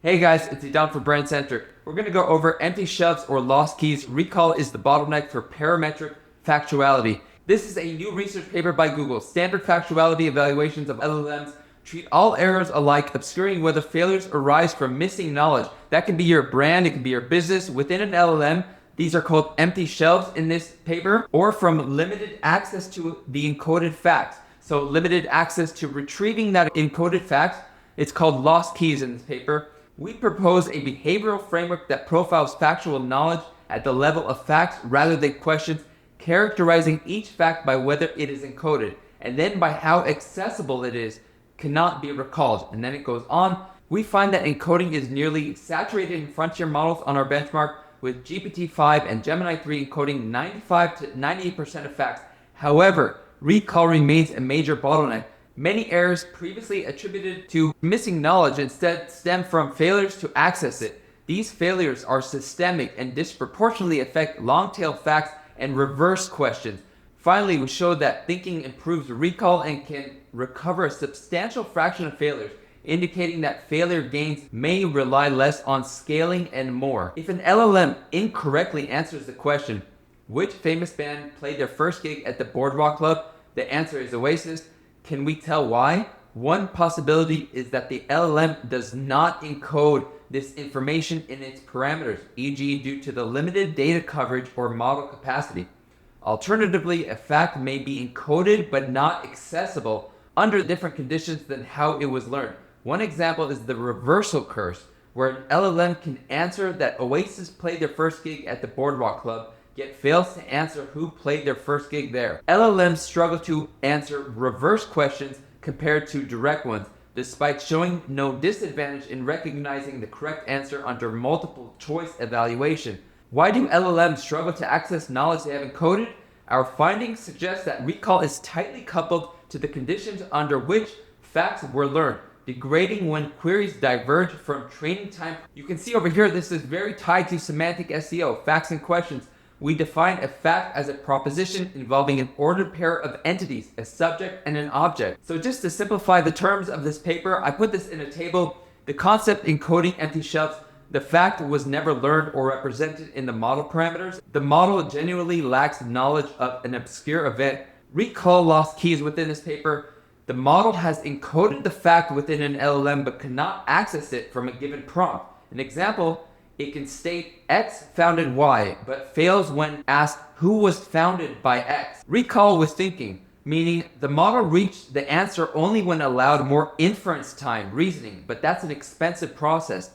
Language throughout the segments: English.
Hey guys, it's Idam for Brand Centric. We're going to go over empty shelves or lost keys. Recall is the bottleneck for parametric factuality. This is a new research paper by Google. Standard factuality evaluations of LLMs treat all errors alike, obscuring whether failures arise from missing knowledge. That can be your brand, it can be your business within an LLM. These are called empty shelves in this paper, or from limited access to the encoded facts. So limited access to retrieving that encoded facts. It's called lost keys in this paper. We propose a behavioral framework that profiles factual knowledge at the level of facts rather than questions, characterizing each fact by whether it is encoded, and then by how accessible it is, cannot be recalled. And then it goes on. We find that encoding is nearly saturated in frontier models on our benchmark, with GPT-5 and Gemini-3 encoding 95 to 98% of facts. However, recall remains a major bottleneck. Many errors previously attributed to missing knowledge instead stem from failures to access it. These failures are systemic and disproportionately affect long-tail facts and reverse questions. Finally, we showed that thinking improves recall and can recover a substantial fraction of failures, indicating that failure gains may rely less on scaling and more. If an LLM incorrectly answers the question, which famous band played their first gig at the Boardwalk Club? The answer is Oasis. Can we tell why? One possibility is that the LLM does not encode this information in its parameters, e.g. due to the limited data coverage or model capacity. Alternatively, a fact may be encoded but not accessible under different conditions than how it was learned. One example is the reversal curse, where an LLM can answer that Oasis played their first gig at the Boardwalk Club, yet fails to answer who played their first gig there. LLMs struggle to answer reverse questions compared to direct ones, despite showing no disadvantage in recognizing the correct answer under multiple choice evaluation. Why do LLMs struggle to access knowledge they have encoded? Our findings suggest that recall is tightly coupled to the conditions under which facts were learned, degrading when queries diverge from training time. You can see over here, this is very tied to semantic SEO, facts and questions. We define a fact as a proposition involving an ordered pair of entities, a subject and an object. So just to simplify the terms of this paper, I put this in a table. The concept encoding empty shelves, the fact was never learned or represented in the model parameters. The model genuinely lacks knowledge of an obscure event. Recall lost keys within this paper. The model has encoded the fact within an LLM but cannot access it from a given prompt. An example, it can state X founded Y, but fails when asked who was founded by X. Recall with thinking, meaning the model reached the answer only when allowed more inference time, reasoning, but that's an expensive process.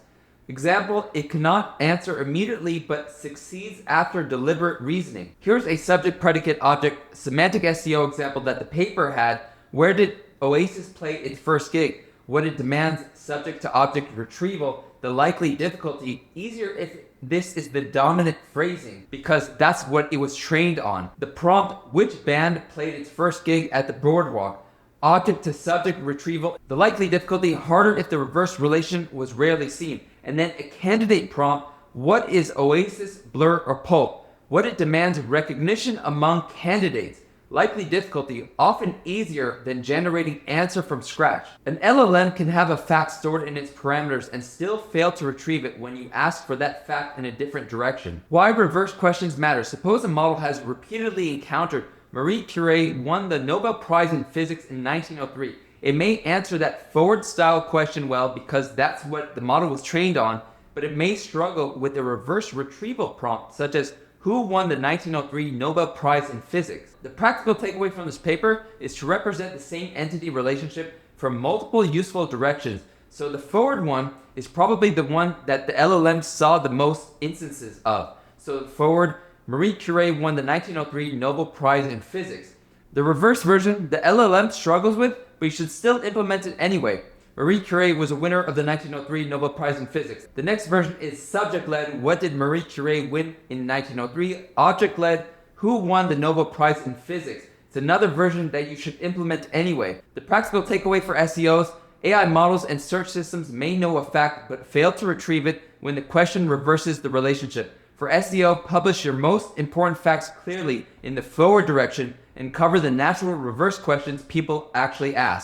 Example, it cannot answer immediately but succeeds after deliberate reasoning. Here's a subject predicate object semantic SEO example that the paper had. Where did Oasis play its first gig? What it demands subject to object retrieval, the likely difficulty, easier if this is the dominant phrasing, because that's what it was trained on. The prompt, which band played its first gig at the Boardwalk? Object to subject retrieval, the likely difficulty, harder if the reverse relation was rarely seen. And then a candidate prompt, what is Oasis, Blur, or Pulp? What it demands recognition among candidates. Likely difficulty, often easier than generating answer from scratch. An LLM can have a fact stored in its parameters and still fail to retrieve it when you ask for that fact in a different direction. Why reverse questions matter. Suppose a model has repeatedly encountered Marie Curie won the Nobel Prize in Physics in 1903. It may answer that forward style question well because that's what the model was trained on, but it may struggle with a reverse retrieval prompt such as who won the 1903 Nobel Prize in Physics? The practical takeaway from this paper is to represent the same entity relationship from multiple useful directions. So the forward one is probably the one that the LLM saw the most instances of. So the forward, Marie Curie won the 1903 Nobel Prize in Physics. The reverse version, the LLM struggles with, but you should still implement it anyway. Marie Curie was a winner of the 1903 Nobel Prize in Physics. The next version is subject-led. What did Marie Curie win in 1903? Object-led. Who won the Nobel Prize in Physics? It's another version that you should implement anyway. The practical takeaway for SEOs, AI models and search systems may know a fact but fail to retrieve it when the question reverses the relationship. For SEO, publish your most important facts clearly in the forward direction and cover the natural reverse questions people actually ask.